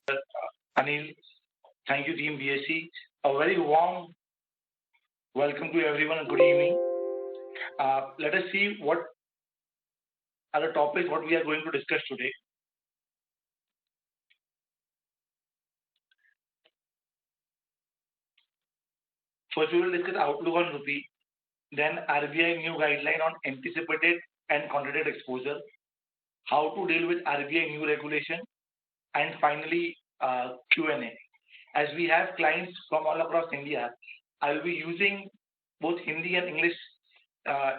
Anil. Thank you, Team BSC. A very warm welcome to everyone and good evening. Let us see what are the topics what we are going to discuss today. First, we will discuss outlook on rupee, then RBI new guideline on anticipated and contracted exposure, how to deal with RBI new regulation, and finally Q&A. As we have clients from all across India, I will be using both Hindi and English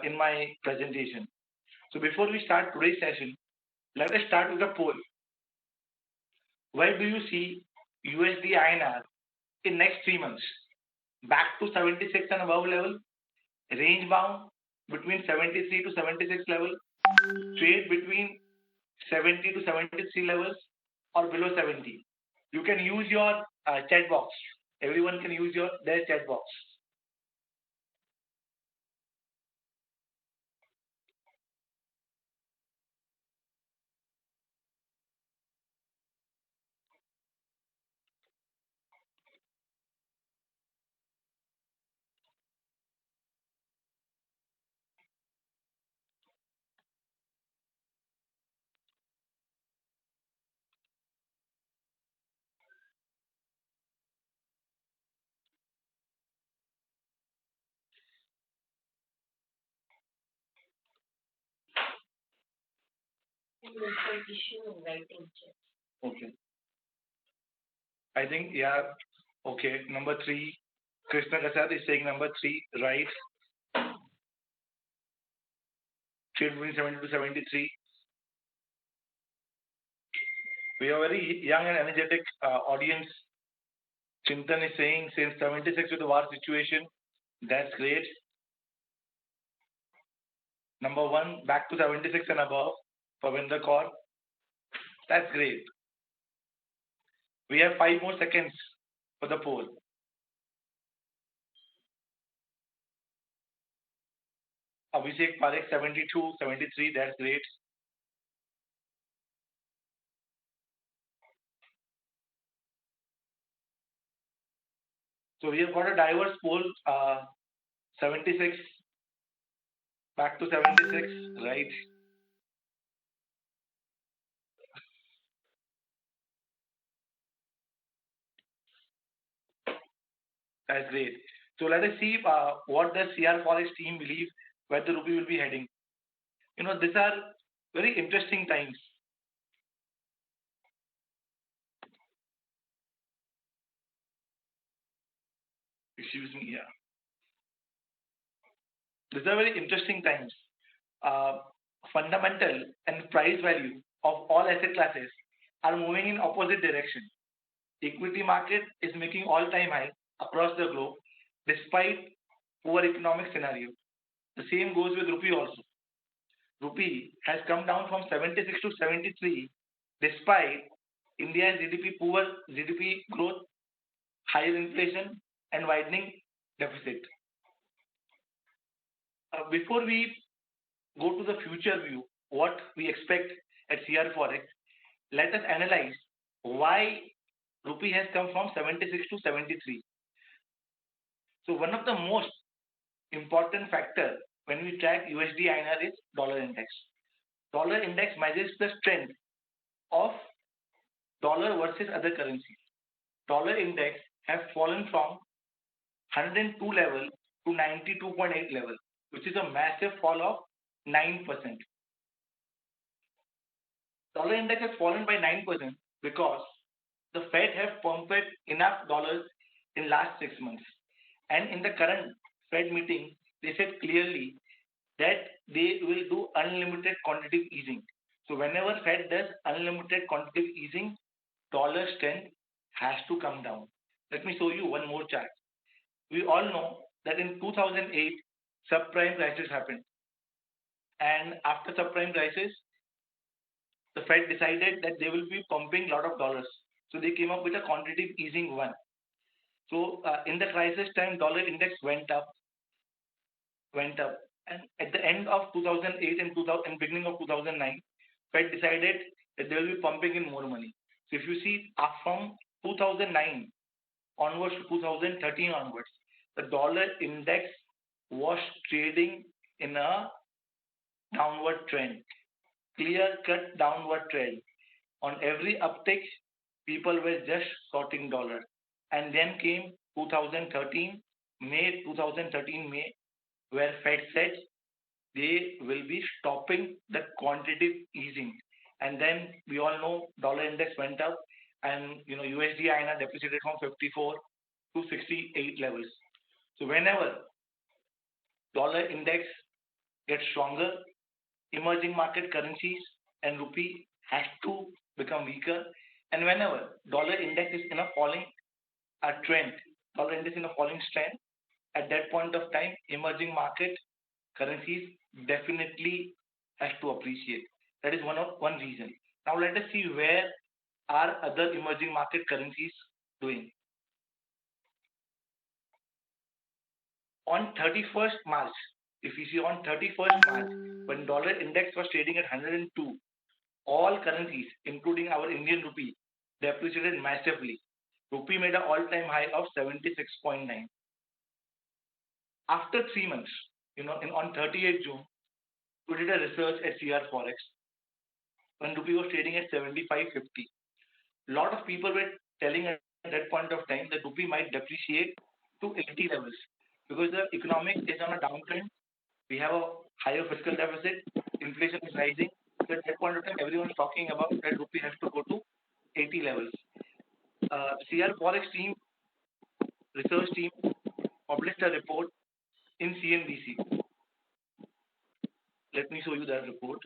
in my presentation. So before we start today's session, let us start with a poll. Where do you see USD INR in next 3 months? Back to 76 and above level, range bound between 73 to 76 level, trade between 70 to 73 levels, or below 70. You can use your chat box. Everyone can use their chat box. Okay. I think, yeah. Okay. Number 3. Krishna Kasad is saying number 3, right. Trade between 70 to 73. We are very young and energetic audience. Chintan is saying since 76 with the war situation. That's great. Number 1, back to 76 and above for Vinder Kaur. That's great. We have 5 more seconds for the poll. Abhishek Parekh 72, 73. That's great. So we have got a diverse poll. 76 back to 76, right? That's great. So let us see what the CR Forex team believe where the rupee will be heading. These are very interesting times. Excuse me, yeah. These are very interesting times. Fundamental and price value of all asset classes are moving in opposite direction. Equity market is making all-time high across the globe despite poor economic scenario. The same goes with rupee also. Rupee has come down from 76 to 73 despite India's poor GDP growth, higher inflation, and widening deficit. Before we go to the future view, what we expect at CR Forex, let us analyze why rupee has come from 76 to 73. So one of the most important factor when we track USD INR is dollar index. Dollar index measures the strength of dollar versus other currencies. Dollar index has fallen from 102 level to 92.8 level, which is a massive fall of 9%. Dollar index has fallen by 9% because the Fed have pumped enough dollars in last 6 months. And in the current Fed meeting, they said clearly that they will do unlimited quantitative easing. So whenever Fed does unlimited quantitative easing, dollar strength has to come down. Let me show you one more chart. We all know that in 2008, subprime crisis happened. And after subprime crisis, the Fed decided that they will be pumping a lot of dollars. So they came up with a quantitative easing one. So in the crisis time, dollar index went up, and at the end of 2008 and beginning of 2009, Fed decided that they will be pumping in more money. So if you see from 2009 onwards to 2013 onwards, the dollar index was trading in a downward trend, clear cut downward trend. On every uptick, people were just shorting dollar. And then came 2013, May 2013 May, where Fed said they will be stopping the quantitative easing. And then we all know dollar index went up, and USD INR depreciated from 54 to 68 levels. So whenever dollar index gets stronger, emerging market currencies and rupee has to become weaker. And whenever dollar index is in a falling trend, dollar index in a falling trend, at that point of time, emerging market currencies definitely has to appreciate. That is one reason. Now let us see where are other emerging market currencies doing. On 31st March, if you see on 31st March, when dollar index was trading at 102, all currencies, including our Indian rupee, depreciated massively. Rupee made an all-time high of 76.9. After 3 months, on 30th June, we did a research at CR Forex when rupee was trading at 75.50. Lot of people were telling at that point of time that rupee might depreciate to 80 levels because the economic is on a downtrend. We have a higher fiscal deficit, inflation is rising. So at that point of time, everyone is talking about that rupee has to go to 80 levels. CR Forex team, research team published a report in CNBC. Let me show you that report.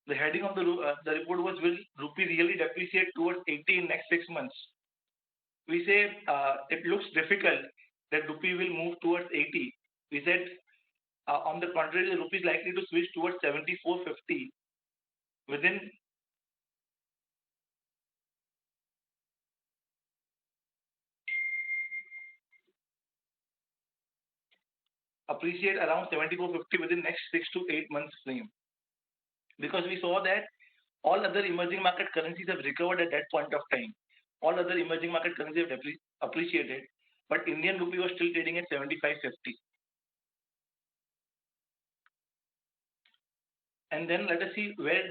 The heading of the report was, will rupee really depreciate towards 80 in next 6 months? We say it looks difficult that rupee will move towards 80. We said on the contrary, the rupee is likely to switch towards 74.50 within appreciate around 74.50 within next 6 to 8 months frame, because we saw that all other emerging market currencies have recovered at that point of time. All other emerging market currencies have appreciated, but Indian rupee was still trading at 75.50. And then let us see where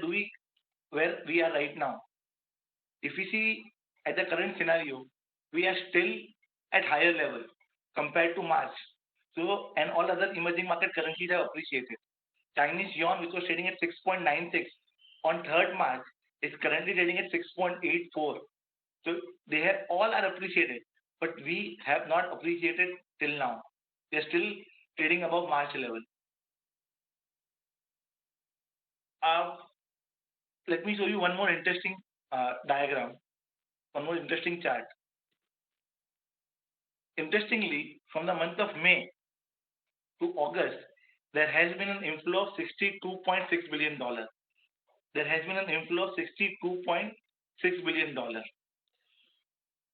we are right now. If we see at the current scenario, we are still at higher level compared to March. So, and all other emerging market currencies have appreciated. Chinese yuan, which was trading at 6.96 on 3rd March, is currently trading at 6.84. So they have all are appreciated, but we have not appreciated till now. We are still trading above March level. Let me show you one more interesting diagram, one more interesting chart. Interestingly, from the month of May to August, there has been an inflow of $62.6 billion. There has been an inflow of $62.6 billion.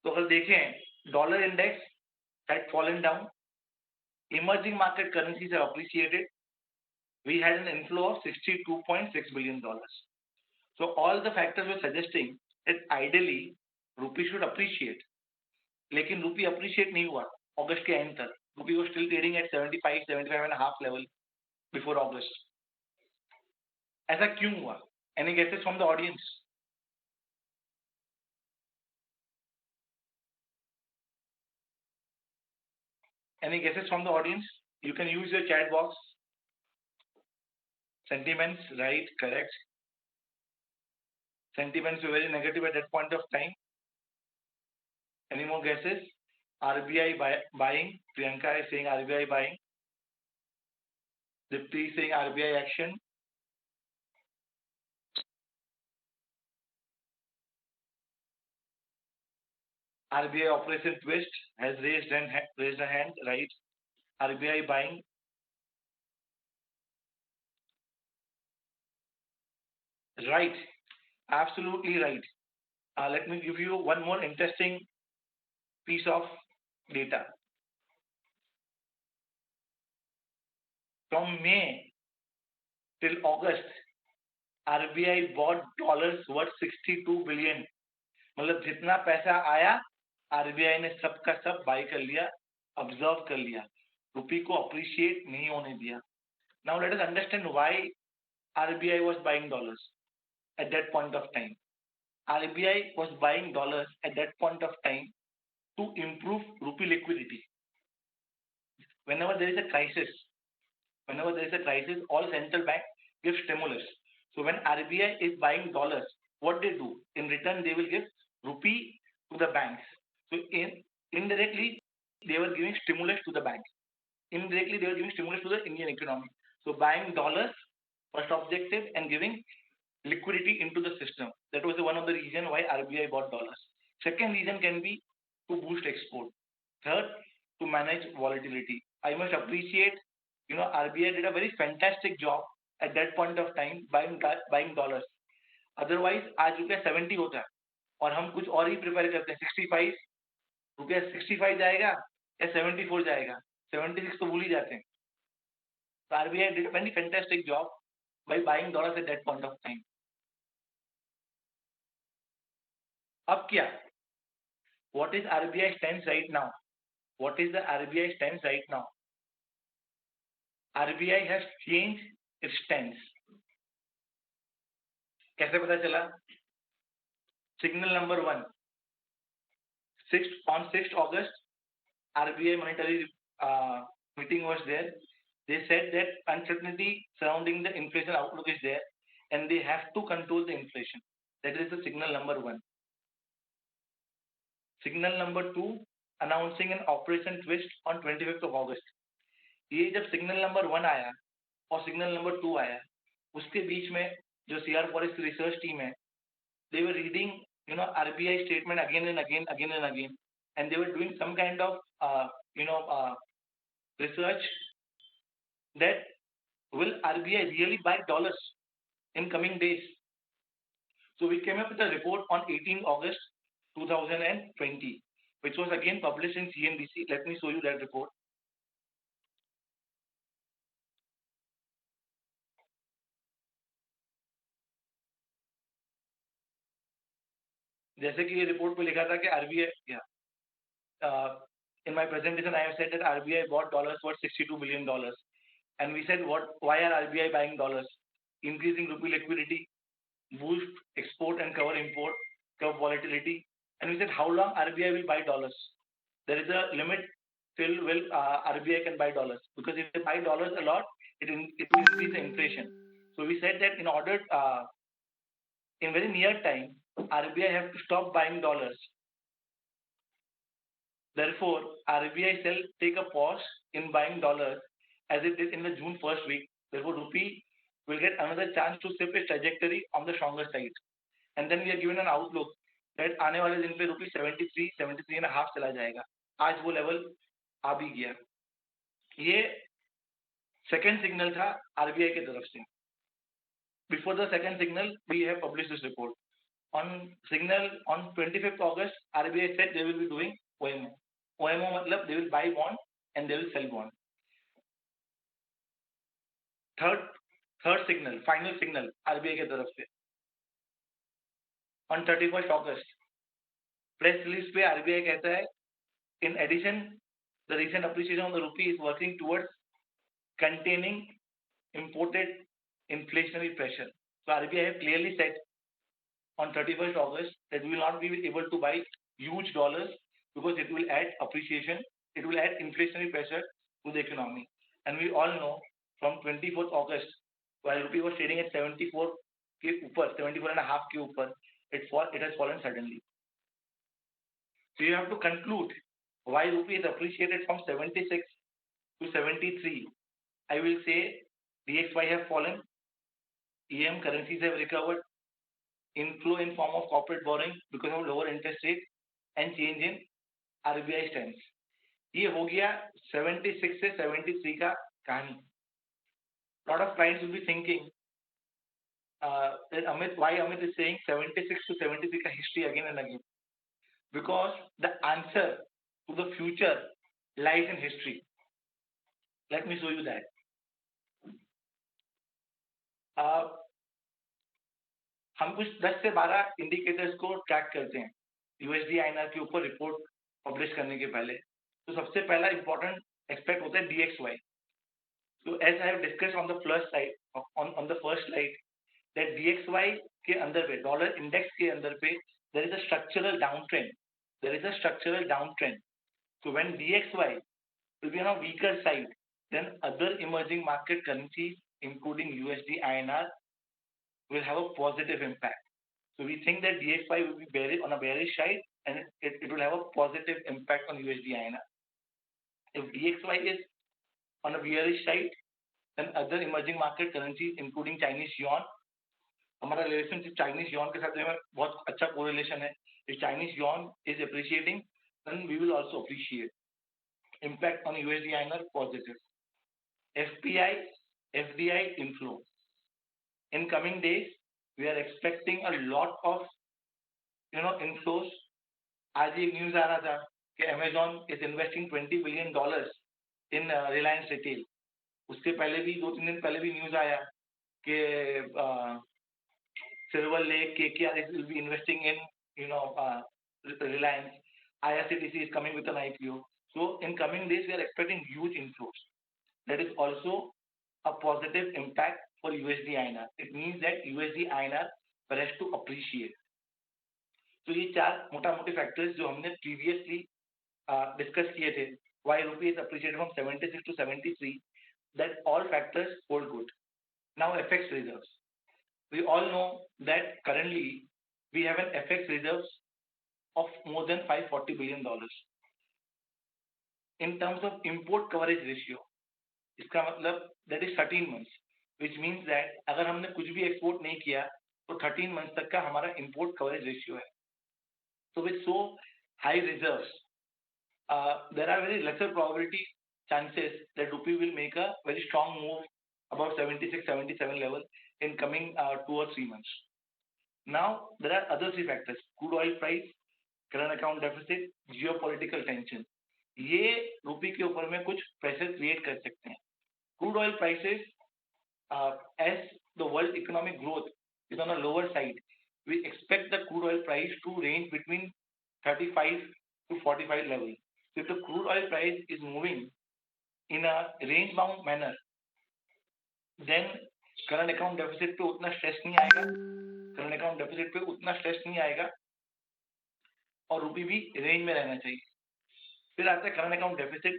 तो अगर देखें, dollar index had fallen down, emerging market currencies have appreciated. We had an inflow of $62.6 billion. So all the factors were suggesting that ideally rupee should appreciate. लेकिन rupee appreciate नहीं हुआ August के end तक. Rupee was still trading at 75.5 level before August. ऐसा क्यों हुआ? Any guesses from the audience? Any guesses from the audience? You can use your chat box. Sentiments, right, correct. Sentiments were very negative at that point of time. Any more guesses? RBI buying. Priyanka is saying RBI buying. Dipti is saying RBI action. RBI operation twist has raised a hand, right? RBI buying. Right, absolutely right. Let me give you one more interesting piece of data. From May till August, RBI bought dollars worth 62 billion. मतलब जितना पैसा आया RBI ने सबका सब bye कर लिया, observe कर लिया, रुपी को अप्रिशिएट नहीं होने दिया. Now let us understand why RBI was buying dollars at that point of time. RBI was buying dollars at that point of time to improve rupee liquidity. Whenever there is a crisis, all central banks give stimulus. So when RBI is buying dollars, what they do? In return, they will give rupee to the banks. So indirectly, they were giving stimulus to the banks. Indirectly, they were giving stimulus to the Indian economy. So buying dollars, first objective, and giving liquidity into the system. That was one of the reasons why RBI bought dollars. Second reason can be to boost export. Third, to manage volatility. I must appreciate, RBI did a very fantastic job at that point of time buying dollars. Otherwise, आज रुपया 70 होता है और हम कुछ और ही prepare करते हैं. 65 रुपया 65 जाएगा या 74 जाएगा, 76 तो भूल ही जाते हैं. So RBI did a very fantastic job by buying dollars at that point of time. अब क्या? What is RBI stance right now? What is the RBI stance right now? RBI has changed its stance. कैसे पता चला? Signal number 1. On 6th August, RBI monetary meeting was there. They said that uncertainty surrounding the inflation outlook is there, and they have to control the inflation. That is the signal number 1. Signal number 2, announcing an operation twist on 25th of August. ये जब signal number 1 आया और signal number 2 आया, उसके बीच में जो CR Forex research team है, they were reading RBI statement again and again, and they were doing some kind of research that will RBI really buy dollars in coming days. So we came up with a report on 18 August 2020, which was again published in CNBC. Let me show you that report. जैसे कि ये report में लिखा था कि RBI, in my presentation I have said that RBI bought dollars worth $62 billion, and we said why are RBI buying dollars? Increasing rupee liquidity, boost export and cover import, curb volatility, and we said how long RBI will buy dollars. There is a limit till RBI can buy dollars, because if they buy dollars a lot, it will increase the inflation. So we said that in order in very near time, RBI have to stop buying dollars. Therefore, RBI shall take a pause in buying dollars as it did in the June first week. Therefore, rupee will get another chance to shift its trajectory on the stronger side. And then we are given an outlook that आने वाले दिन पे रुपी 73.5 चला जाएगा. आज वो level आ भी गया. ये सेकेंड सिग्नल था RBI की तरफ से. Before the second signal, we have published this report. On 25th August, RBI said they will be doing OMO. OMO मतलब they will buy bond and they will sell bond. Third signal, final signal RBI की तरफ से. On 31st August, press release पे RBI कहता है, in addition, the recent appreciation of the rupee is working towards containing imported inflationary pressure. So RBI have clearly said on 31st August that we will not be able to buy huge dollars because it will add appreciation, it will add inflationary pressure to the economy. And we all know from 24th August, while rupee was trading at 74 के ऊपर, 74.5 के ऊपर, it has fallen suddenly. So you have to conclude why rupee is appreciated from 76 to 73. I will say DXY have fallen, EM currencies have recovered, inflow in form of corporate borrowing because of lower interest rate, and change in RBI stance. ये हो गया 76 से 73 का कहानी. Lot of clients will be thinking that why Amit is saying 76 to 73 का history again and again, because the answer to the future lies in history. Let me show you that. हम कुछ 10 से 12 इंडिकेटर्स को track करते हैं USD INR के ऊपर report publish करने के पहले। तो सबसे पहला इंपॉर्टेंट एक्सपेक्ट होता है डीएक्सवाई। तो as I have discuss on the first side on the first slide that DXY के अंदर पे डॉलर इंडेक्स के अंदर पे there is a structural down trend, there is a structural down trend. So when DXY will be on a weaker side, then other emerging market currencies, including USD, INR, will have a positive impact. So we think that DXY will be on a bearish side, and it will have a positive impact on USD, INR. If DXY is on a bearish side, then other emerging market currencies, including Chinese yuan, हमारा relationship Chinese yuan के साथ जो है बहुत अच्छा correlation है. If Chinese yuan is appreciating, then we will also appreciate. Impact on USD INR positive. FPI, FDI inflow. In coming days, we are expecting a lot of inflows. आज एक news आ रहा था कि Amazon is investing $20 billion in Reliance Retail. उससे पहले भी 2-3 दिन पहले भी न्यूज आया कि Silver Lake, KKR will be investing in Reliance. IRCTC is coming with an IPO. So in coming days, we are expecting huge inflows. That is also a positive impact for USD INR. It means that USD INR has to appreciate. तो ये चार मोटा-मोटी factors जो हमने previously discuss किए थे, why rupee is appreciated from 76 to 73, that all factors hold good. Now FX reserves. We all know that currently we have an FX reserves of more than $540 billion. In terms of import coverage ratio, इसका मतलब that is 13 months, which means that अगर हमने कुछ भी export नहीं किया तो 13 months तक का हमारा import coverage ratio है. So with so high reserves, there are very lesser probability chances that rupee will make a very strong move about 76-77 level in coming 2 or 3 months. Now there are other three factors: crude oil price, current account deficit, geopolitical tension. ये रूपी के ऊपर में कुछ pressure create कर सकते हैं. Crude oil prices, as the world economic growth is on a lower side, we expect the crude oil price to range between 35 to 45 level. So if the crude oil price is moving in a range bound manner, then current account deficit पे उतना stress नहीं आएगा, current account deficit पे उतना stress नहीं आएगा और रूपी भी रेंज में रहना चाहिए. फिर आता है current account deficit.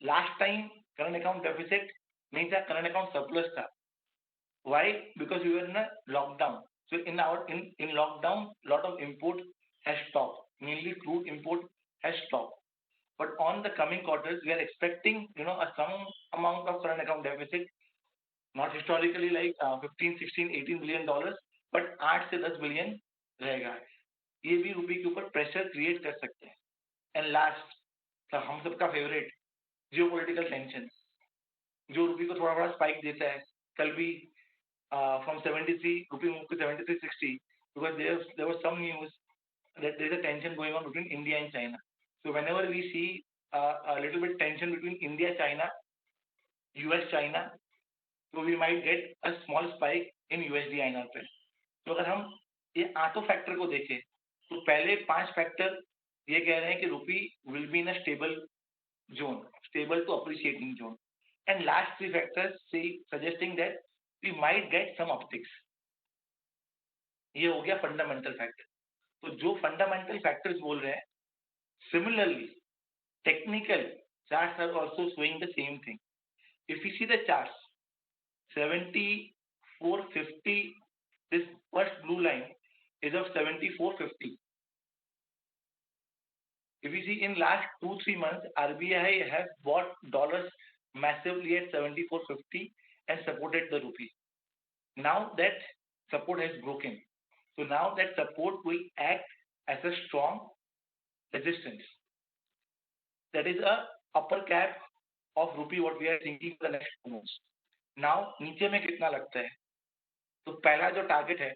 Last time current account deficit नहीं था, current account surplus था. Why? Because we were in a lockdown. So in lockdown, lot of import has stopped. Mainly crude import has stopped. But on the coming quarters, we are expecting some amount of current account deficit, not historically like 15, 16, 18 billion dollars, but 8 से 10 billion रहेगा. ये भी रूपी के ऊपर pressure create कर सकते हैं. एंड लास्ट हम सबका फेवरेट जियोपॉलिटिकल टेंशन, जो रूपी को थोड़ा बड़ा स्पाइक देता है. कल भी from 73 rupee moved to 73.60 because there was some news that there is a tension going on between India and China. So whenever we see a little bit tension between India, China, US, China, so we might get a small spike in USD INR पे. तो अगर हम ये 8 factor को देखें तो पहले 5 factor ये कह रहे हैं कि रूपी will be in a stable zone, stable to appreciating zone, and last 3 factors suggesting that we might get some upticks. ये हो गया फंडामेंटल फैक्टर. तो जो फंडामेंटल फैक्टर्स बोल रहे हैं, similarly technical charts are also showing the same thing. If you see the charts, 74.50, this first blue line is of 74.50. If you see in last 2-3 months, RBI has bought dollars massively at 74.50 and supported the rupee. Now that support has broken. So now that support will act as a strong resistance. That is a upper cap of rupee what we are thinking for the next 2 months. Now नीचे में कितना लगता है? तो पहला जो target है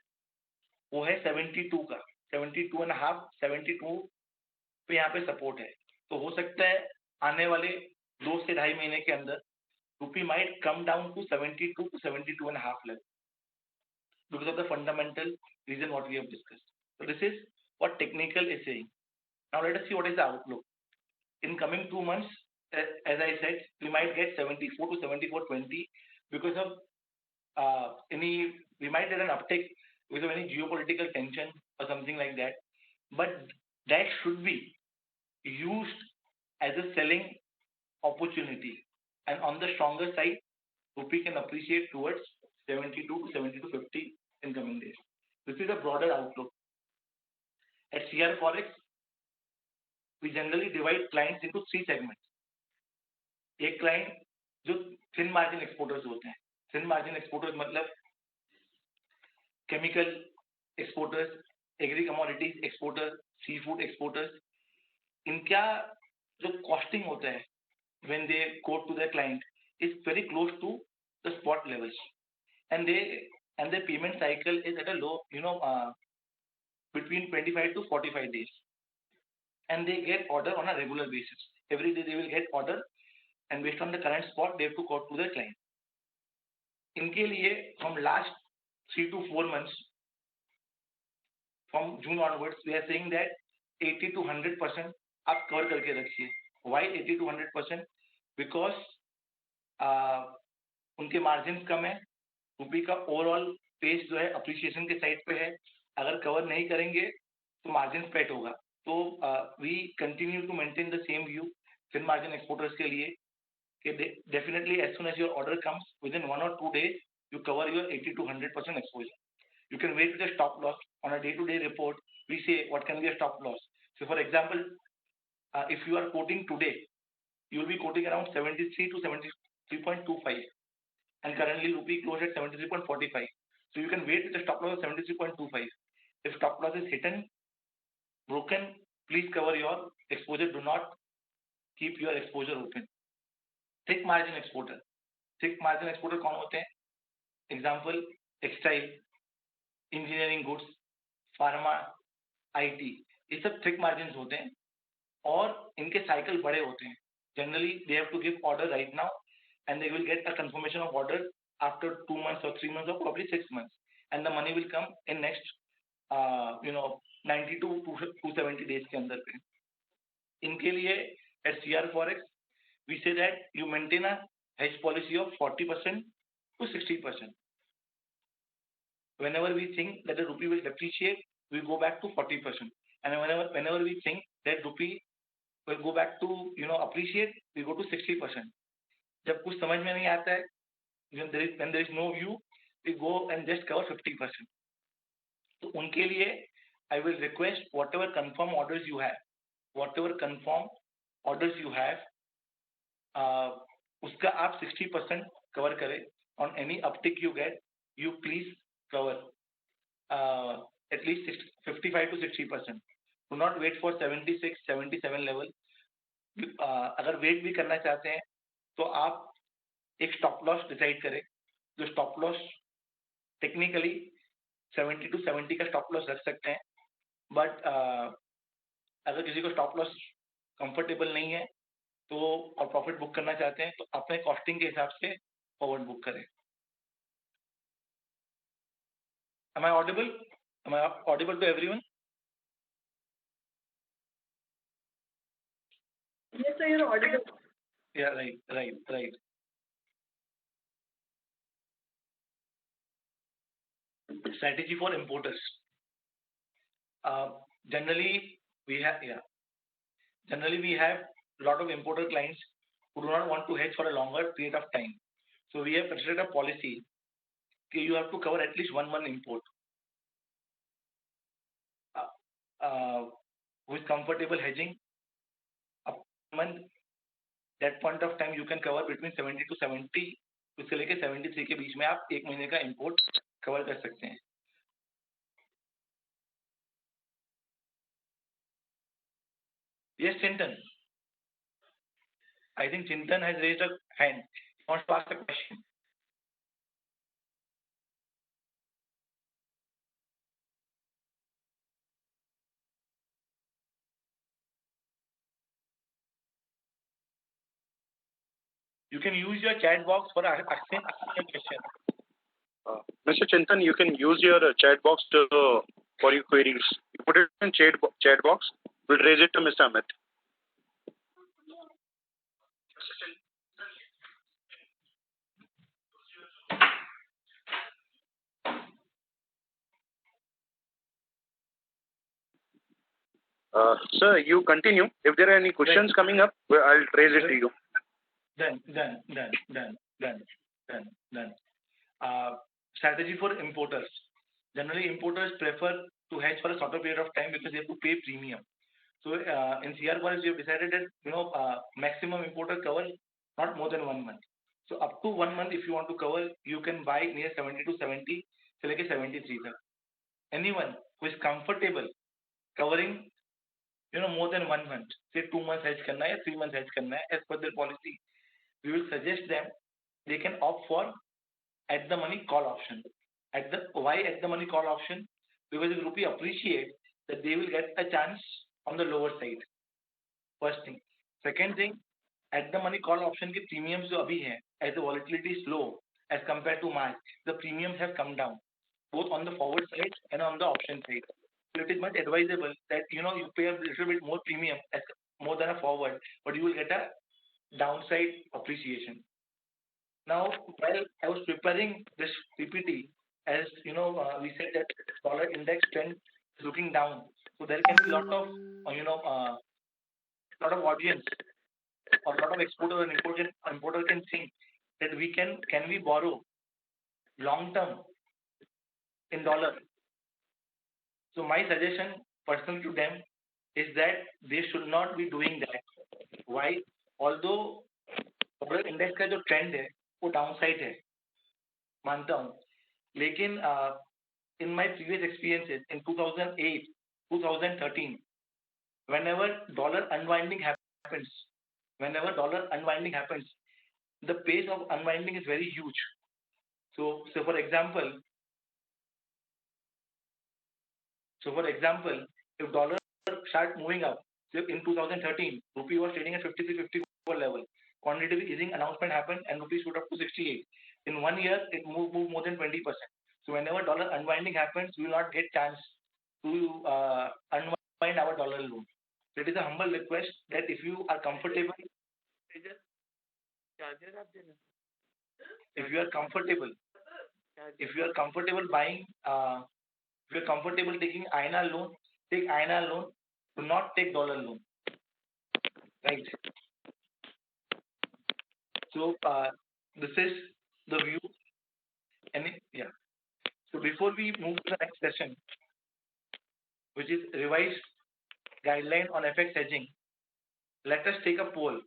वो है 72 का, 72 and a half, 72 पे यहाँ पे सपोर्ट है. तो हो सकता है आने वाले 2 से 2.5 महीने के अंदर रूपी might come down to 72 to 72 and a half level. because of the fundamental reason what we have discussed. So this is what technical is saying. Now let us see what is the outlook. In coming 2 months, as I said, we might get 74 to 74.20 because of we might get an uptick because of any geopolitical tension or something like that. But that should be used as a selling opportunity. And on the stronger side, rupee can appreciate towards 72 to 72.50 in coming days. This is a broader outlook. At CR Forex, we generally divide clients into three segments. एक client जो thin margin exporters होते हैं, thin margin exporters मतलब chemical exporters, agri commodities exporters, sea food exporters, इनका जो costing होता है when they quote to their client is very close to the spot levels, and their payment cycle is at a low, between 25 to 45 days, and they get order on a regular basis. Every day they will get order, and based on the current spot they have to quote to their client. इनके लिए from last 3 to 4 months, from June onwards, we are saying that 80 to 100% आप cover करके रखिए. Why 80 to 100%? Because उनके margin कम है, रूपी का overall pace जो है अप्रिसिएशन के साइड पे है. अगर कवर नहीं करेंगे तो मार्जिन पेट होगा. तो we continue to maintain the same view फिन मार्जिन एक्सपोर्टर्स के लिए कि definitely as soon as your order comes within 1 or 2 days you cover your 80 to 100% exposure. You can wait with a stop loss. On a day-to-day report, we say what can be a stop loss. So for example, if you are quoting today, you will be quoting around 73 to 73.25, and currently rupee closed at 73.45. So you can wait with a stop loss of 73.25. If stop loss is hidden, broken, please cover your exposure. Do not keep your exposure open. Thick margin exporter. Thick margin exporter कौन होते हैं? Example, textile, engineering goods, pharma, IT, ये सब thick margin होते हैं और इनके cycle बड़े होते हैं. Generally they have to give order right now and they will get a confirmation of order after 2 months or 3 months or probably 6 months, and the money will come in next 90 to 270 days के अंदर पे. इनके लिए at CR Forex we say that you maintain a hedge policy of 40% to 60%. Whenever we think that the rupee will depreciate, we go back to 40%, and whenever we think that rupee will go back to appreciate, we go to 60%. जब कुछ समझ में नहीं आता है, when there is no view, we go and just cover 50%. तो उनके लिए I will request whatever confirm orders you have, उसका आप 60% कवर करें. On any uptick you get, you please cover at least 55 to 60%. Do not wait for 76, 77 level. अगर wait भी करना चाहते हैं तो आप एक स्टॉप लॉस डिसाइड करें. जो स्टॉप लॉस टेक्निकली 70 to 70 का स्टॉप लॉस रख सकते हैं, बट अगर किसी को स्टॉप लॉस कंफर्टेबल नहीं है तो और प्रॉफिट बुक करना चाहते हैं तो अपने कॉस्टिंग के हिसाब से फॉरवर्ड बुक करें. Am I audible? Am I audible to everyone? Yes, sir, you're audible. Yeah, right. Strategy for importers. Generally we have a lot of importer clients who do not want to hedge for a longer period of time. So we have considered a policy that you have to cover at least 1 month import. With comfortable hedging, a month, that point of time you can cover between 70 to 70, उससे लेके 73 के बीच में आप एक महीने का import cover कर सकते हैं. Yes, Chintan. I think Chintan has raised a hand. He wants to ask a question. You can use your chat box for asking a question. Mr. Chintan, you can use your chat box for your queries. You put it in chat box. We'll raise it to Mr. Amit. Sir, you continue. If there are any questions coming up, I'll raise it to you. Done. Strategy for importers. Generally, importers prefer to hedge for a shorter period of time because they have to pay premium. So in CR policy, we have decided that maximum importer cover not more than 1 month. So up to 1 month, if you want to cover, you can buy near 70 to 70, so like a 73. Anyone who is comfortable covering more than 1 month, say 2 months hedge karna hai, 3 months hedge karna hai, as per their policy, we will suggest them they can opt for at the money call option. Why at the money call option? Because if rupee appreciates, that they will get a chance on the lower side. First thing. Second thing, at the money call option के premiums जो अभी हैं, as the volatility is low as compared to March, the premiums have come down both on the forward side and on the option side. So it is much advisable that you pay a little bit more premium as more than a forward, but you will get a downside appreciation. Now, while I was preparing this PPT, as we said that dollar index trend is looking down, so there can be lot of audience or lot of exporter and importer can think that can we borrow long term in dollar. So my suggestion personally to them is that they should not be doing that. Why? Although dollar index का जो trend है वो downside है, मानता हूँ, लेकिन in my previous experiences in 2008, 2013, whenever dollar unwinding happens, the pace of unwinding is very huge. So for example, if dollar start moving up, so in 2013, rupee was trading at 53-54 level. Quantitative easing announcement happened and rupee shoot up to 68. In 1 year, it moved more than 20%. So whenever dollar unwinding happens, we will not get chance to unwind our dollar loan. So it is a humble request that if you are comfortable, if you are comfortable buying, if you are comfortable taking INR loan, take INR loan. Do not take dollar loan. Right. So this is the view. Yeah. So before we move to the next session, which is revised guideline on FX hedging, let us take a poll.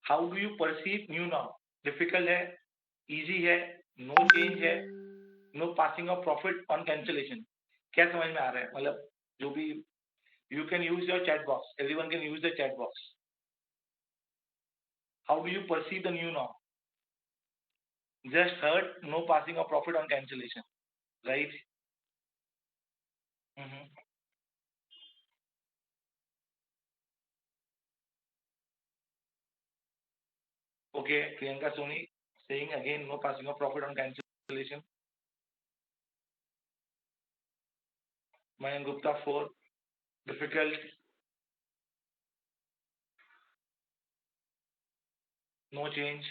How do you perceive new norm? Difficult है, easy है, no change है, no passing of profit on cancellation. क्या समझ में आ रहा है? मतलब जो भी you can use your chat box. Everyone can use the chat box. How do you perceive the new norm? Just heard no passing of profit on cancellation, right? Okay, Priyanka Soni saying again no passing of profit on cancellation. Mayank Gupta 4, difficult. No change.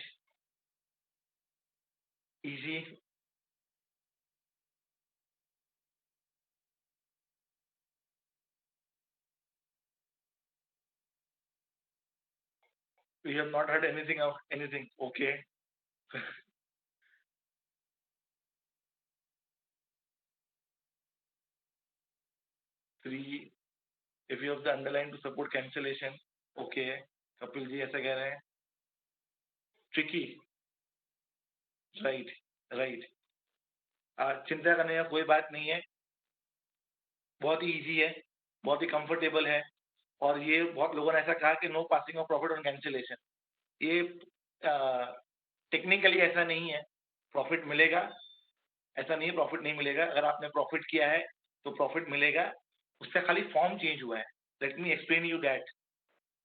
Easy. We have not heard anything of anything. Okay. 3, if you have the underline to support cancellation. Okay. Kapil ji ऐसा कह रहे हैं. Tricky. Right. चिंता करने का कोई बात नहीं है. बहुत ही इजी है, बहुत ही कंफर्टेबल है, और ये बहुत लोगों ने ऐसा कहा कि no passing of profit on cancellation. ये टेक्निकली ऐसा नहीं है. प्रॉफिट मिलेगा, ऐसा नहीं है प्रॉफिट नहीं मिलेगा. अगर आपने प्रॉफिट किया है तो प्रॉफिट मिलेगा, उसका खाली फॉर्म चेंज हुआ है. Let me explain you that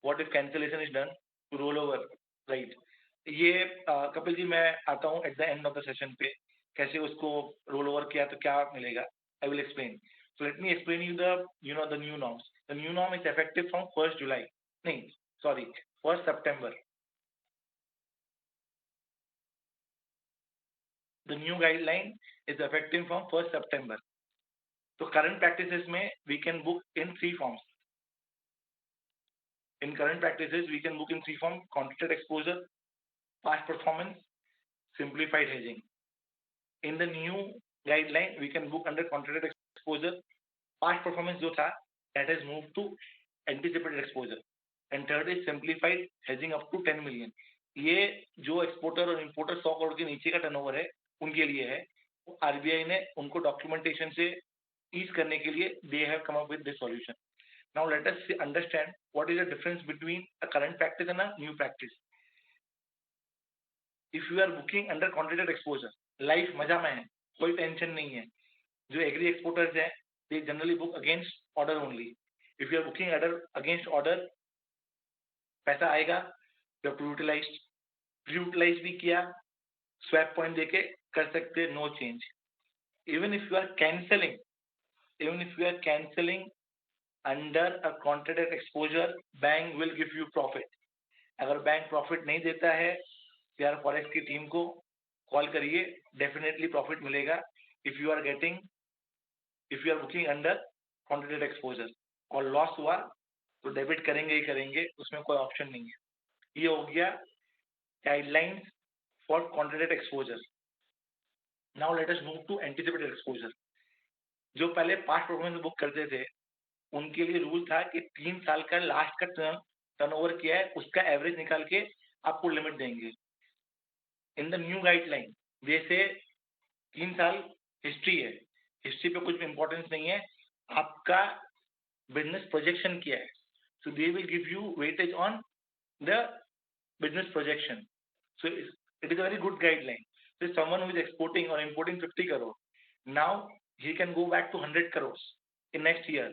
what if cancellation is done to roll over. Right. ये कपिल जी मैं आता हूँ at the end of the session पे. कैसे उसको रोल ओवर किया तो क्या मिलेगा, I will explain. So let me explain you the new norms. The new norm is effective from 1st July. नहीं, sorry, 1st September. The new guideline is effective from 1st September. So current practices में we can book in 3 forms. In current practices we can book in 3 forms: contracted exposure, past performance, simplified hedging. In the new guideline we can book under contracted exposure. Past performance जो था that has moved to anticipated exposure. And third is simplified hedging up to 10 million. ये जो exporter और importer 100 crore के नीचे का turnover है उनके लिए है. आरबीआई ने उनको डॉक्यूमेंटेशन से ईज करने के लिए they have come up with this solution. Now let us understand what is the difference between a current practice and a new practice. If you are booking under contracted exposure, life मजा में है, कोई tension नहीं है. जो agree exporters है they generally book against order only. If you are booking against order, पैसा आएगा, you have to utilize. Utilize भी किया, swap point देके कर सकते, no change. Even if you are cancelling under a contracted exposure, bank will give you profit. अगर bank profit नहीं देता है, यार फॉरेक्स की टीम को कॉल करिए, डेफिनेटली प्रॉफिट मिलेगा. If you are booking under contracted exposure और लॉस हुआ तो डेबिट करेंगे ही करेंगे, उसमें कोई ऑप्शन नहीं है. ये हो गया guidelines for contracted exposure. Now let us move to anticipated exposure. जो पहले पास्ट परफॉर्मेंस बुक करते थे उनके लिए रूल था कि 3 साल का लास्ट का टर्नओवर किया है उसका एवरेज निकाल के आपको लिमिट देंगे. इन द न्यू गाइडलाइन जैसे 3 साल हिस्ट्री है, हिस्ट्री पे कुछ इंपॉर्टेंस नहीं है, आपका बिजनेस प्रोजेक्शन किया है. So they will give you weightage on the business projection. So it is a very good guideline. So someone who is exporting or importing 50 crore, now he can go back to 100 crores in next year.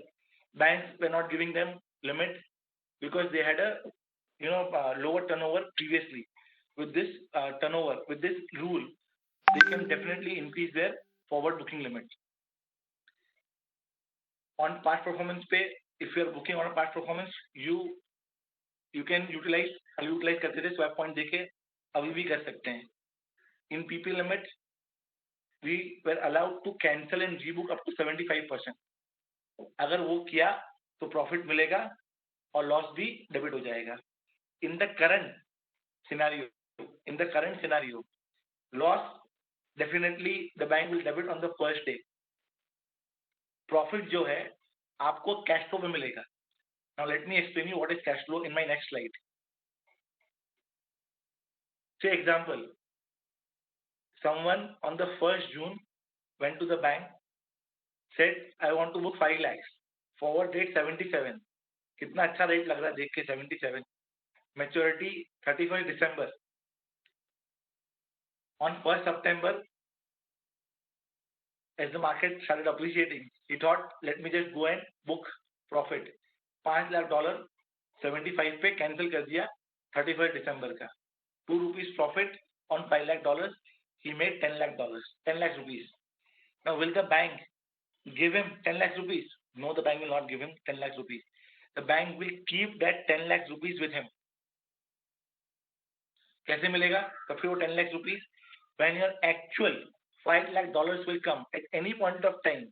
Banks were not giving them limit because they had a lower turnover previously. With this turnover, with this rule, they can definitely increase their forward booking limit. On past performance pay, if you are booking on a past performance, you can utilize करते थे swap point देके, अभी भी कर सकते हैं. In PP limit, we were allowed to cancel and rebook up to 75%. अगर वो किया तो प्रॉफिट मिलेगा और लॉस भी डेबिट हो जाएगा. In the current scenario, loss definitely the bank will debit on the first day. Profit जो है आपको कैश फ्लो में मिलेगा. Now let me explain you what is cash flow in my next slide. Say example, someone on the 1st June went to the bank, said I want to book 5 lakhs, forward date 77. कितना अच्छा rate लग रहा है देख के 77. Maturity 31st December. On 1st September, as the market started appreciating, he thought let me just go and book profit. $5 lakh 75 पे cancel कर दिया 31st December का. 2 rupees profit on $5 lakh. He made $10 lakh. 10 lakh rupees. Now will the bank give him 10 lakh rupees? No, the bank will not give him 10 lakh rupees. The bank will keep that 10 lakh rupees with him. कैसे मिलेगा? तो फिर वो 10 lakh rupees, when your actual $5 lakh will come at any point of time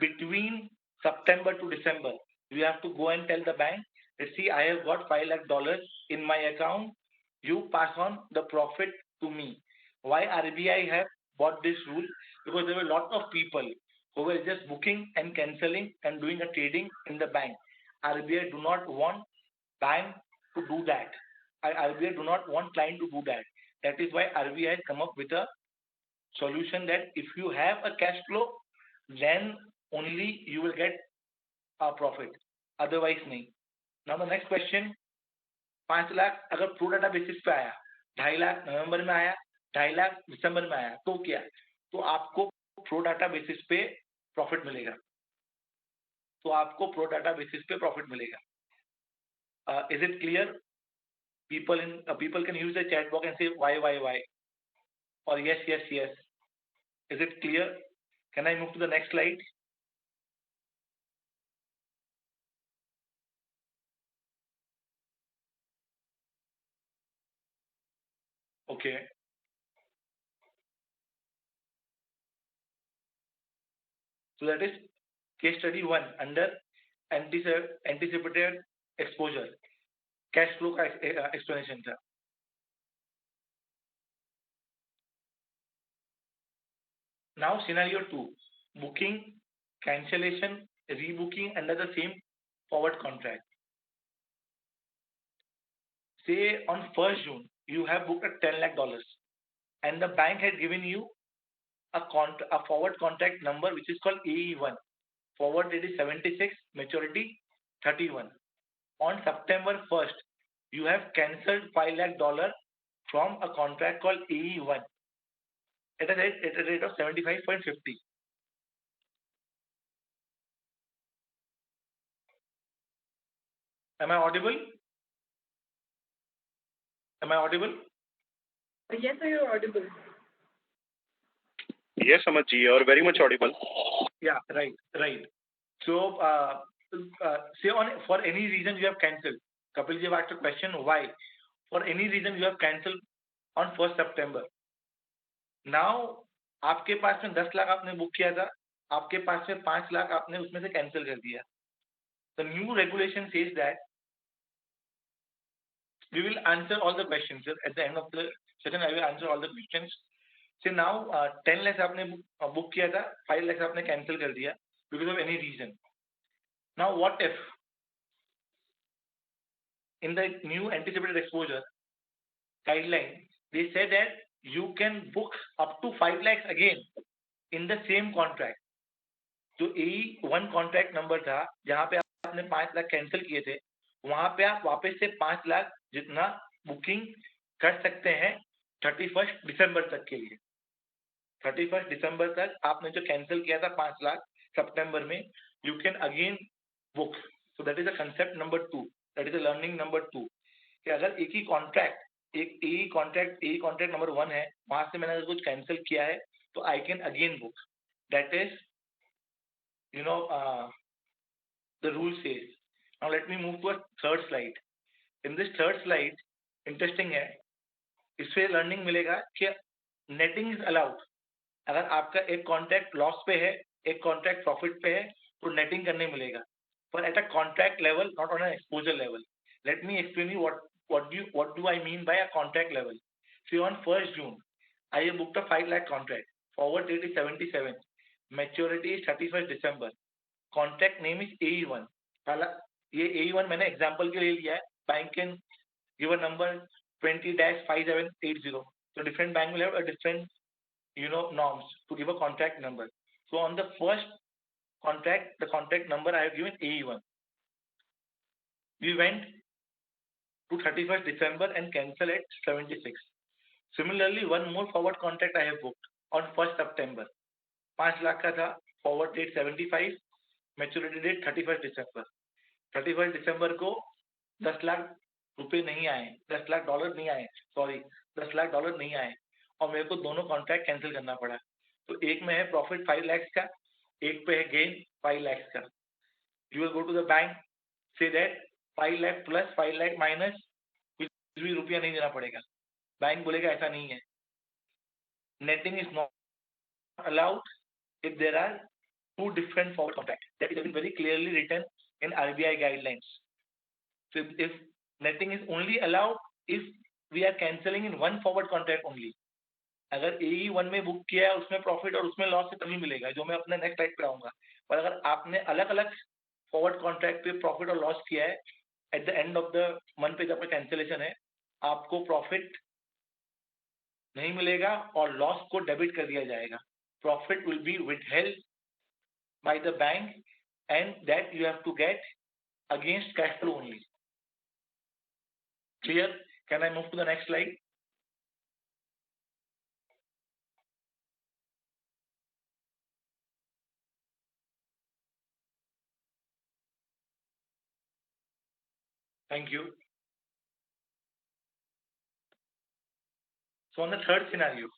between September to December, you have to go and tell the bank that see I have got $5 lakh in my account, you pass on the profit to me. Why RBI have bought this rule? Because there were a lot of people who were just booking and cancelling and doing a trading in the bank. RBI do not want bank to do that. RBI do not want client to do that. That is why RBI has come up with a solution that if you have a cash flow, then only you will get a profit. Otherwise नहीं. Now the next question, 5 lakh अगर pro data basis पे आया, 2.5 लाख नवंबर में आया, 2.5 लाख दिसंबर में आया, तो क्या? तो आपको प्रो डाटा बेसिस पे प्रॉफिट मिलेगा. Is it clear? People can use the chat box and say why or yes. Is it clear? Can I move to the next slide? Okay. So that is case study 1 under anticipated exposure. Cash flow का explanation था. Now scenario 2, booking, cancellation, rebooking under the same forward contract. Say on 1st June, you have booked at $10 lakh and the bank had given you a forward contract number which is called AE1. Forward date is 76, maturity 31. On September 1st, you have cancelled $5 lakh from a contract called AE1 at a rate of 75.50. Am I audible? Am I audible? Yes, sir, you're audible. Yes, Amit ji, you are very much audible. Yeah, right. So, say for any reason you have cancelled. Kapil ji asked a question, why? For any reason you have cancelled on 1st September. Now, आपके पास में 10 लाख आपने book किया था, आपके पास में 5 लाख आपने उसमें से कैंसिल कर दिया. The new regulation says that we will answer all the questions, sir. At the end of the session, I will answer all the questions. So now 10 lakhs आपने बुक किया था, 5 lakhs आपने कैंसिल कर दिया because of any reason. Now what if in the new anticipated exposure guideline they say that you can book up to 5 lakhs again in the same contract. जो AE1 contract number था जहां पे आपने 5 lakh cancel किए थे, वहां पे आप वापस से 5 लाख जितना बुकिंग कर सकते हैं 31 दिसंबर तक के लिए. 31 दिसंबर तक आपने जो कैंसिल किया था 5 लाख सितंबर में, you can again book. So that is the concept number 2, that is the learning number 2. कि अगर एक ही कॉन्ट्रैक्ट एक कॉन्ट्रैक्ट नंबर 1 है, वहां से मैंने अगर कुछ कैंसिल किया है तो I can again book. That is the rule says. Now let me move to a third slide. In this third slide, interesting है, इससे लर्निंग मिलेगा कि नेटिंग इज अलाउड. अगर आपका एक कॉन्ट्रैक्ट लॉस पे है, एक कॉन्ट्रैक्ट प्रॉफिट पे है, तो नेटिंग करने मिलेगा, पर at a contract level, not on an exposure level. Late me explain you what do I mean by a contract level. See, on 1st June, I booked a 5 lakh contract. Forward date is 77. Maturity is 31st December. Contract name is AE1. पहला ये AE1 मैंने example के लिए लिया है. Bank can give a number 20-5780. So different bank will have a different norms to give a contract number. So on the first contract, the contract number I have given AE1. We went to 31st December and cancel at 76. Similarly, one more forward contract I have booked on 1st September. 5 lakh का था, forward date 75, maturity date 31 दिसंबर. 31 दिसंबर को 10 लाख रुपए नहीं आए, 10 lakh dollar नहीं आए, sorry 10 lakh dollar नहीं आए, और मेरे को दोनों कॉन्ट्रैक्ट कैंसिल करना पड़ा. तो एक में है प्रॉफिट 5 लाख का, एक पे है गेन 5 लाख का. You will go to the bank, say that 5 lakh plus 5 lakh minus, कुछ भी रुपया नहीं देना पड़ेगा. बैंक बोलेगा ऐसा नहीं है. Netting is not allowed if there are two different forward contracts. That is very clearly written in RBI guidelines. So if netting is only allowed if we are cancelling in one forward contract only. अगर AE1 में book किया है, उसमें profit और उसमें loss तभी मिलेगा, जो मैं अपने नेक्स्ट स्लाइड पे आऊंगा. पर अगर आपने अलग अलग फॉरवर्ड कॉन्ट्रैक्ट पे प्रॉफिट और लॉस किया है, eight the end of the month पे जब कैंसिलेशन है, आपको प्रॉफिट नहीं मिलेगा और लॉस को डेबिट कर दिया जाएगा. Profit will be withheld by the bank and that you have to get against cash flow only. Clear? Can I move to the next slide? Thank you. So on the third scenario,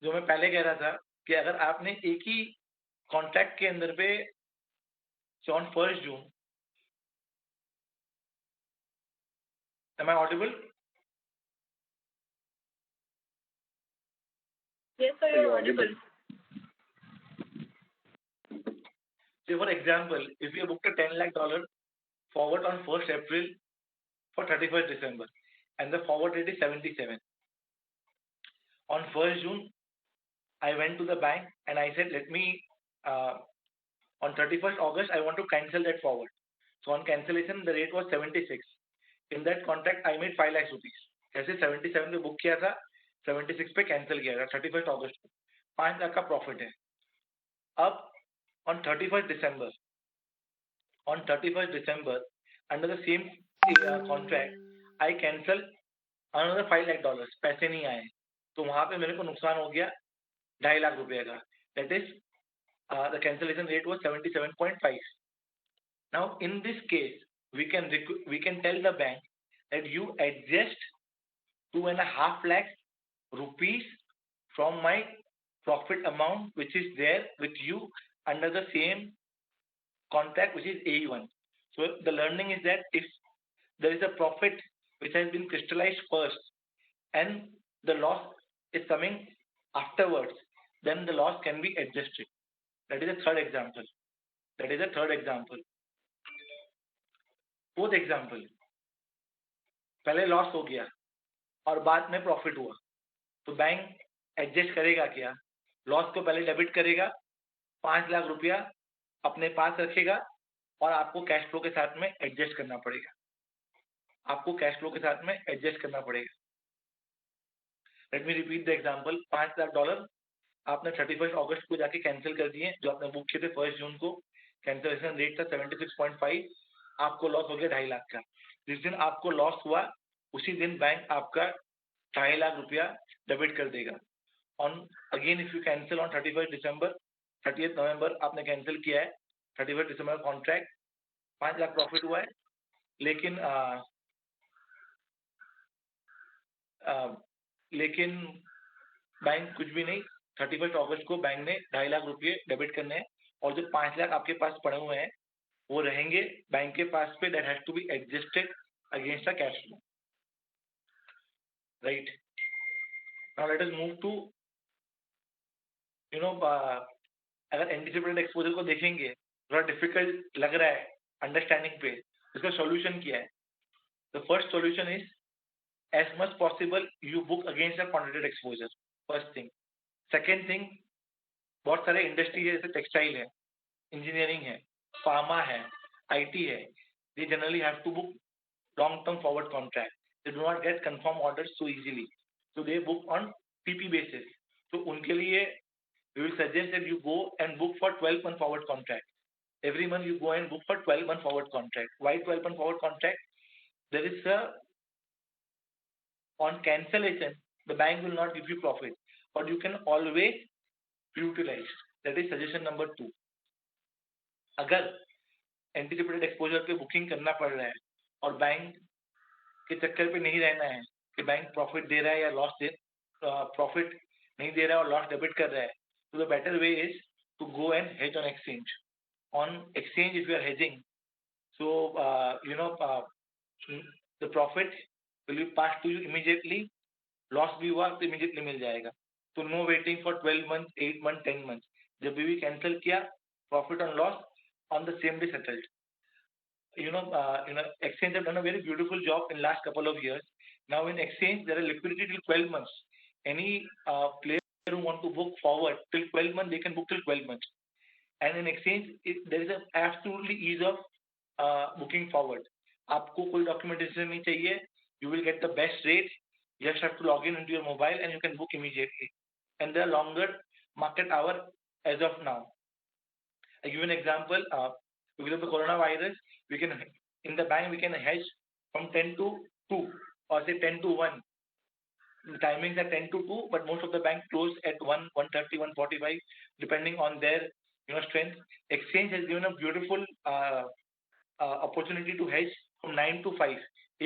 जो मैं पहले कह रहा था कि अगर आपने एक ही कॉन्ट्रैक्ट के अंदर पे on 1st June, am I audible? Yes, sir, you're audible. Say for example, if you booked a $10 lakh forward on 1st April for 31st December, and the forward rate is 77. On 1st June, I went to the bank and I said, let me, on 31st August, I want to cancel that forward. So on cancellation, the rate was 76. In that contract, I made 5 lakhs rupees. जैसे 77 पे book किया था, 76 पे cancel किया था 31st अगस्त को, 5 लाख का profit है. अब on 31st December, under the same contract, I cancel another $5 lakh. पैसे नहीं आए, तो वहां पे मेरे को नुकसान हो गया 2.5 लाख रुपए का. That is, the cancellation rate was 77.5. Now in this case, we can tell the bank that you adjust 2.5 lakh rupees from my profit amount which is there with you under the same contract, which is AE1. So the learning is that if there is a profit which has been crystallized first and the loss is coming afterwards, then the loss can be adjusted. That is a third example. Fourth example, पहले loss हो गया और बाद में profit हुआ, तो bank adjust करेगा क्या? लॉस को पहले डेबिट करेगा, 5 लाख रुपया अपने पास रखेगा और आपको कैश फ्लो के साथ में एडजस्ट करना पड़ेगा. Let me repeat the example. $5 lakh आपने 31st अगस्त को जाके कैंसिल कर दिए, जो आपने बुक किए थे 1st जून को. कैंसिलेशन रेट था 76.5. आपको लॉस हो गया 2.5 लाख का. जिस दिन आपको लॉस हुआ उसी दिन बैंक आपका 2.5 लाख रुपया डेबिट कर देगा. On again if you cancel on 31st December, 30th November आपने कैंसिल किया है, 31st December contract, 5 lakh profit हुआ है, लेकिन बैंक कुछ भी नहीं. 31st अगस्त को बैंक ने 2.5 लाख रुपये डेबिट करने हैं और जो 5 लाख आपके पास पड़े हुए हैं वो रहेंगे बैंक के पास पे. That has to be adjusted against the cash flow, right? Now let us move to, अगर एंटिसिपेटेड एक्सपोजर को देखेंगे, थोड़ा डिफिकल्ट लग रहा है अंडरस्टैंडिंग पे. इसका सॉल्यूशन क्या है? The first solution is as much possible you book against the contracted exposure. First thing. Second thing, बहुत सारे इंडस्ट्री है, जैसे टेक्सटाइल है, इंजीनियरिंग है, फार्मा है, आईटी है. they generally have to book long term forward contract. They do not get confirm orders so easily, so they book on PP basis. तो उनके लिए we will suggest that you go and book for 12-month forward contract. Every month you go and book for 12-month forward contract. Why 12-month forward contract? There is a, on cancellation, the bank will not give you profit, but you can always utilize. That is suggestion number 2. अगर anticipated exposure पे booking करना पड़ रहा है और bank के चक्कर पे नहीं रहना है कि बैंक प्रॉफिट दे रहा है या लॉस दे, प्रॉफिट नहीं दे रहा है और लॉस डेबिट कर रहा है, तो the better way is to go and hedge on exchange. On exchange if you are hedging, so the profit will be passed to you immediately. Loss भी हुआ तो इमीडिएटली मिल जाएगा. तो no waiting for 12 months, 8 months, 10 months. जब भी cancel किया, profit on loss on the same day settled. Exchange have done a very beautiful job in last couple of years. Now in exchange there are liquidity till 12 months. Any player who want to book forward till 12 months, they can book till 12 months. And in exchange there is a absolutely ease of booking forward. आपको कोई documentation नहीं चाहिए. You will get the best rate. You just have to log in into your mobile and you can book immediately. And there are longer market hour as of now. I give you an example. Because of the coronavirus, we can, in the bank we can hedge from 10 to 2 or say 10 to 1. The timings are 10 to 2, but most of the banks close at 1, 1:30, 1:45, depending on their strength. Exchange has given a beautiful opportunity to hedge from 9 to 5.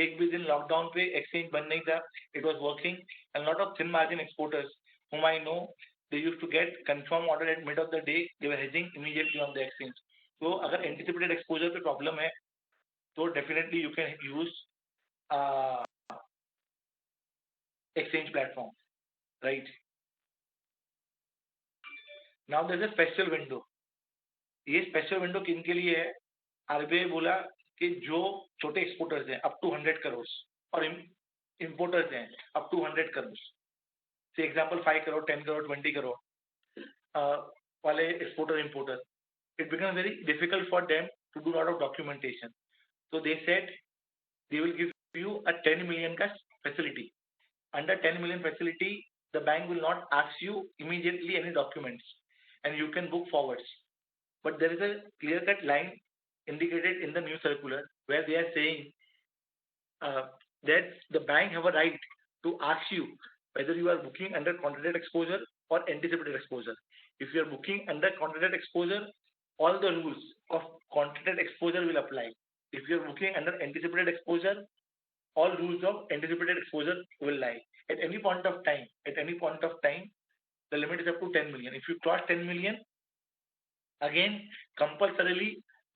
एक भी दिन lockdown पे exchange बंद नहीं था, it was working, and lot of thin margin exporters whom I know, they used to get confirm order at mid of the day. They were hedging immediately on the exchange. So अगर anticipated exposure पे problem है, तो definitely you can use exchange platform, right? Now there's a special window. ये special window किन के लिए है? RBI बोला कि जो छोटे एक्सपोर्टर्स हैं अप टू 100 करोड़ और इंपोर्टर्स हैं अप टू 100 करोड़, से एग्जांपल 5 करोड़ 10 करोड़ 20 करोड़ वाले exporter importer, it becomes very difficult for them to do a lot of documentation. So they said they will give you a 10 million का facility. Under 10 million facility, the bank will not ask you immediately any documents and you can book forwards. But there is a clear-cut line indicated in the new circular where they are saying that the bank have a right to ask you whether you are booking under contracted exposure or anticipated exposure. If you are booking under contracted exposure, all the rules of contracted exposure will apply. If you are booking under anticipated exposure, all rules of anticipated exposure will lie. At any point of time, the limit is up to 10 million. If you cross 10 million, again compulsorily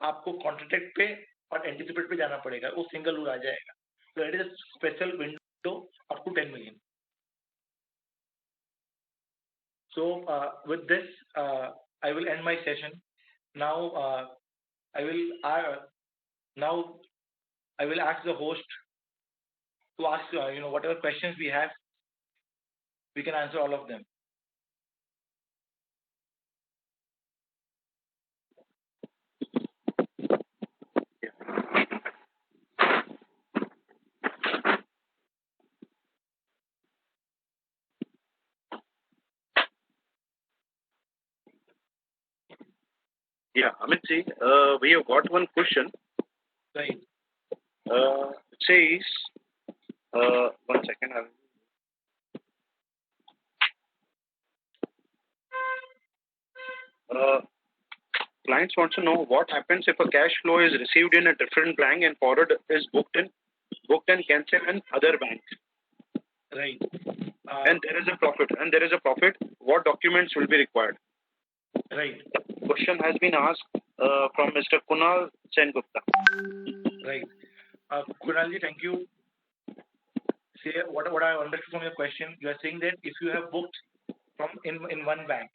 आपको contract पे और anticipate पे जाना पड़ेगा, वो single rule आ जाएगा. So it is a special window up to 10 million. So with this, I will end my session. Now I will ask the host to ask whatever questions we have, we can answer all of them. Yeah, Amit ji, we have got one question. Right. It says, one second. Clients want to know what happens if a cash flow is received in a different bank and forward is booked and cancelled in other banks. Right. And there is a profit. What documents will be required? Right. Question has been asked from Mr. Kunal Sengupta. Right. Kunal ji, thank you. Say what I understood from your question. You are saying that if you have booked from in one bank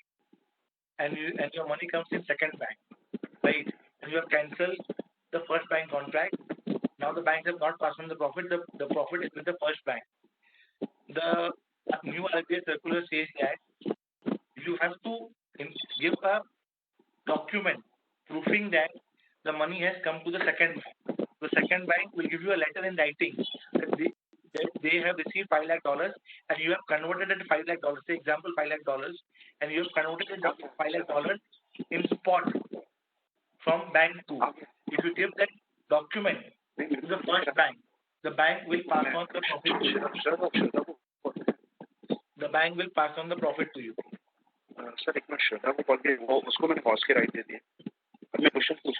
and your money comes in second bank, right? And you have cancelled the first bank contract. Now the banks have not passed on the profit. The profit is with the first bank. The new RBI circular says that you have to give a document proving that the money has come to the second bank. The second bank will give you a letter in writing that they have received $5 lakh and you have converted it to $5 lakh. Say example $5 lakh and you have converted it to $5 lakh in spot from bank to. If you give that document to the first bank, the bank will pass on the profit to you. The bank will pass on the profit to you. Sir एक minute श्रद्धा को call किया, उसको मैंने pause के right they दिया. अब मैं question पूछ.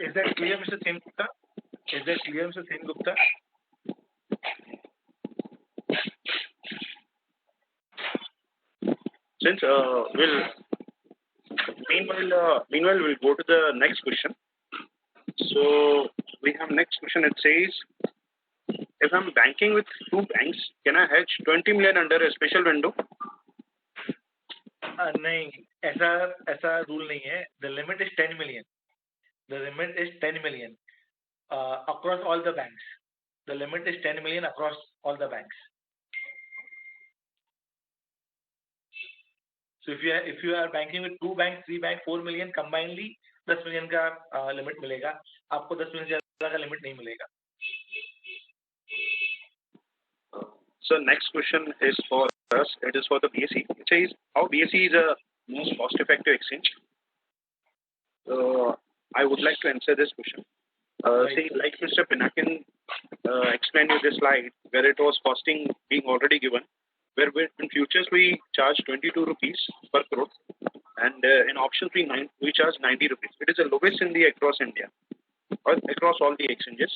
Is that clear, Mr. Sengupta? Is that clear, Mr. Sengupta? Since meanwhile we'll go to the next question. So we have next question. It says, if I'm banking with two banks, can I hedge 20 million under a special window? नहीं, ऐसा rule नहीं है. The limit is 10 million. The limit is 10 million across all the banks. The limit is 10 million across all the banks. So if you are banking with two banks, 3 banks, 4 million combinedly, 10 million का limit मिलेगा. आपको 10 million से ज़्यादा का limit नहीं मिलेगा. So next question is for us. It is for the BSE. It says how BSE is a most cost-effective exchange. I would like to answer this question. Say like Mr. Pinakin explained you this slide where it was costing being already given. Where in futures we charge 22 rupees per crore, and in options we charge 90 rupees. It is the lowest in the across India or across all the exchanges.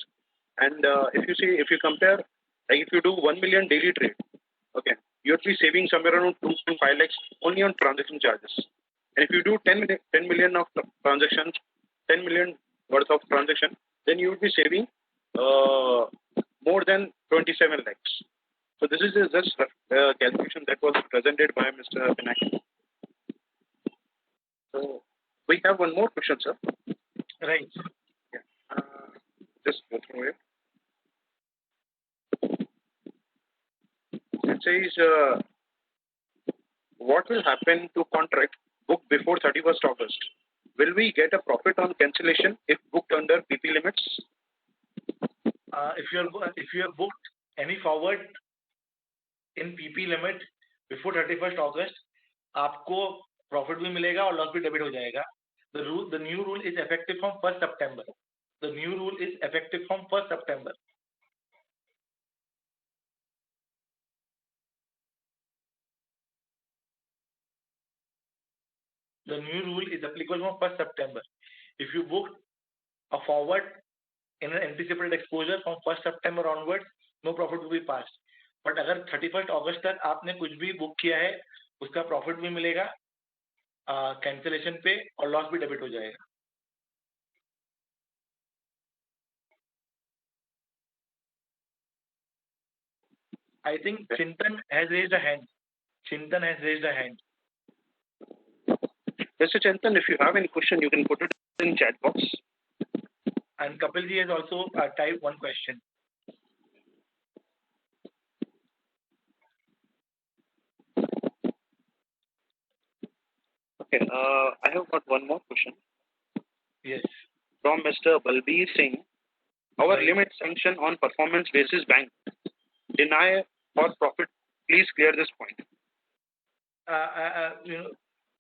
And if you compare, like if you do 1 million daily trade, okay, you would be saving somewhere around 2.5 lakhs only on transaction charges. And if you do 10 million of transactions, 10 million worth of transaction, then you would be saving more than 27 lakhs. So this is just calculation that was presented by Mr. Pinakin. So we have one more question, sir. Right. Yeah. Just go through it. It says, what will happen to contract booked before 31st August? Will we get a profit on cancellation if booked under PP limits? If you have booked any forward in PP limit before 31st August, आपको profit भी मिलेगा और loss भी debit हो जाएगा. The new rule is effective from 1st September. The new rule is effective from 1st September. The new rule is applicable from 1st September. If you book a forward in an anticipated exposure from 1st September onwards, no profit will be passed. But अगर 31st August तक आपने कुछ भी book किया है, उसका profit भी मिलेगा कैंसिलेशन पे और लॉस भी डेबिट हो जाएगा. I think Chintan has raised a hand. Chintan has raised a hand. Mr. Chintan, if you have any question, you can put it in chat box. And Kapilji has also typed one question. Okay, I have got one more question. Yes. From Mr. Balbir Singh, our Right. limit sanction on performance basis bank deny for profit. Please clear this point.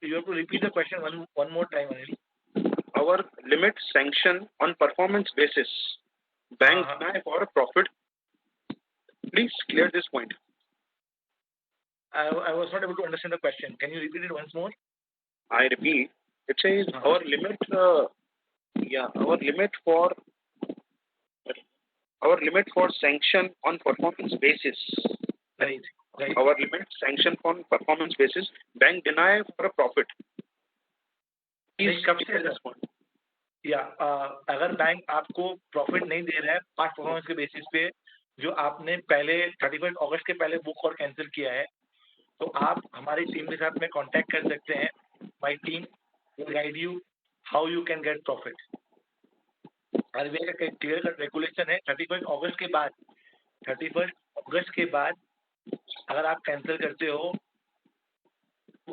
You have to repeat the question one more time, Anil. Our limit sanction on performance basis bank deny for profit. Please clear this point. I was not able to understand the question. Can you repeat it once more? I repeat, it says our limit for sanction on performance basis. Right. Our limit sanction on performance basis bank deny for a profit. Please clear this point. अगर bank आपको profit नहीं दे रहा है past performance के basis पे जो आपने पहले 31 अगस्त के पहले बुक और कैंसिल किया है, तो आप हमारी टीम के साथ में कांटेक्ट कर सकते हैं. My team will guide you how you can get profit. RBI का क्लियर कट रेगुलेशन है 31 अगस्त के बाद अगर आप कैंसिल करते हो,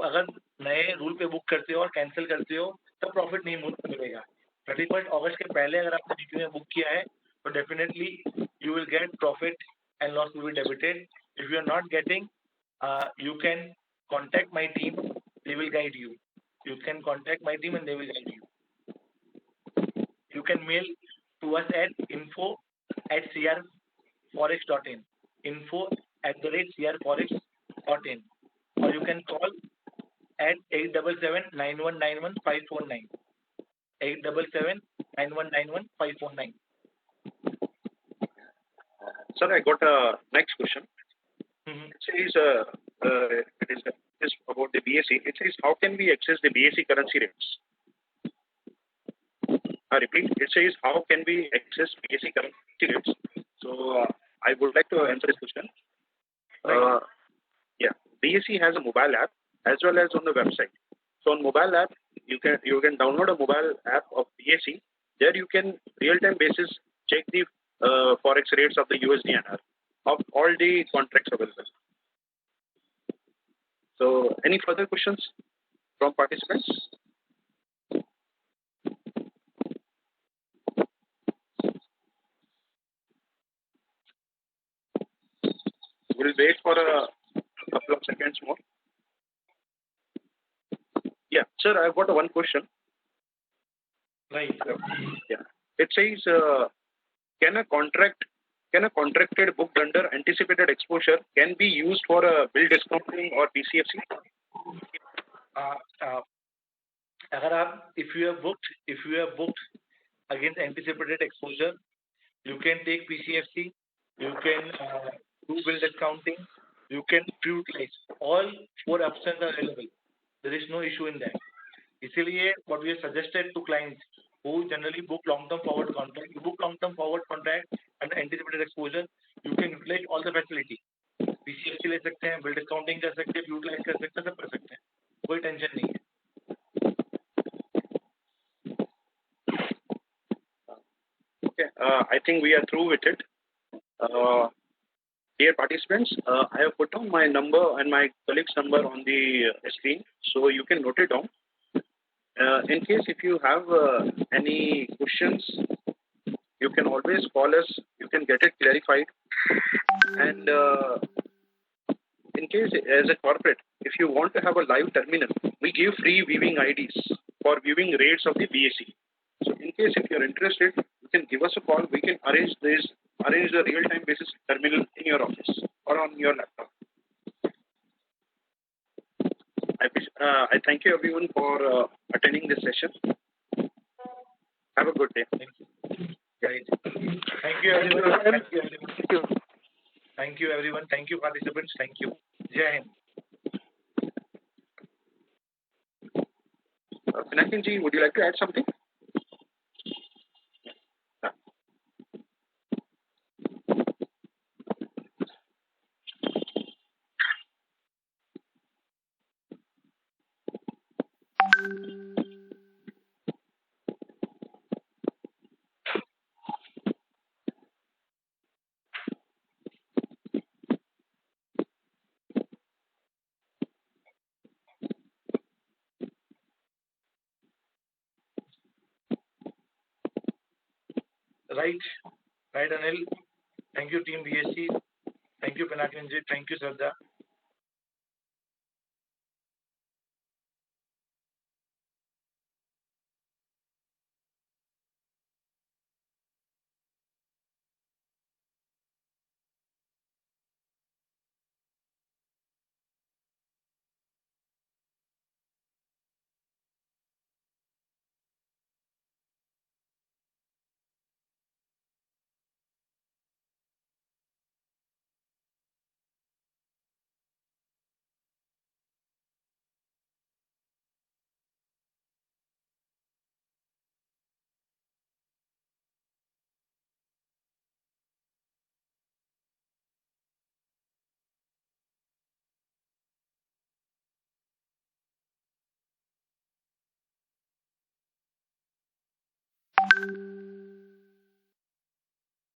अगर नए रूल पे बुक करते हो और कैंसिल करते हो तब प्रॉफिट नहीं मिलेगा. 31 अगस्त के पहले अगर आपने बीपी में बुक किया है तो definitely you will get profit and loss will be debited. If you are not getting, you can contact my team, they will guide you. You can contact my team and they will guide you. You can mail to us at info@crforex.in, info@crforex.in, or you can call at 877-9191-549, 877-9191-549. Sir, I got a next question. It says, it is about the BSE. It says, how can we access the BSE currency rates? I repeat, it says, how can we access BSE currency rates? So, I would like to answer this question. BSE has a mobile app as well as on the website. So, on mobile app, you can download a mobile app of BSE. There you can real-time basis check the forex rates of the USD/INR of all the contracts available. So, any further questions from participants? We'll wait for a couple of seconds more. Yeah, sir, I've got one question. Right. Yeah, it says, can a contracted booked under anticipated exposure can be used for a bill discounting or BCFC? अगर आप if you have booked against anticipated exposure You can take PCFC, you can do bill discounting, you can utilize. All four options are available. There is no issue in that. इसीलिए what we have suggested to clients who generally book long-term forward contract, you book long-term forward contract and anticipated exposure, you can utilize all the facility. PCFC ले सकते हैं, bill discounting कर सकते हैं, utilize कर सकते हैं, सब कर सकते हैं, कोई टेंशन नहीं है. Okay, I think we are through with it. Dear participants, I have put down my number and my colleague's number on the screen, so you can note it down. In case if you have any questions, you can always call us. You can get it clarified. And in case as a corporate, if you want to have a live terminal, we give free viewing IDs for viewing rates of the BSE. So in case if you are interested, you can give us a call. We can arrange the real-time basis terminal in your office or on your laptop. I thank you everyone for attending this session. Have a good day. Right. Thank you everyone. Thank you everyone. Thank you. Thank you everyone. Thank you participants. Thank you. Jai Hind. Pinakin ji, would you like to add something? Right, Anil. Thank you, Team BSC. Thank you, Pinakin ji. Thank you, Shraddha.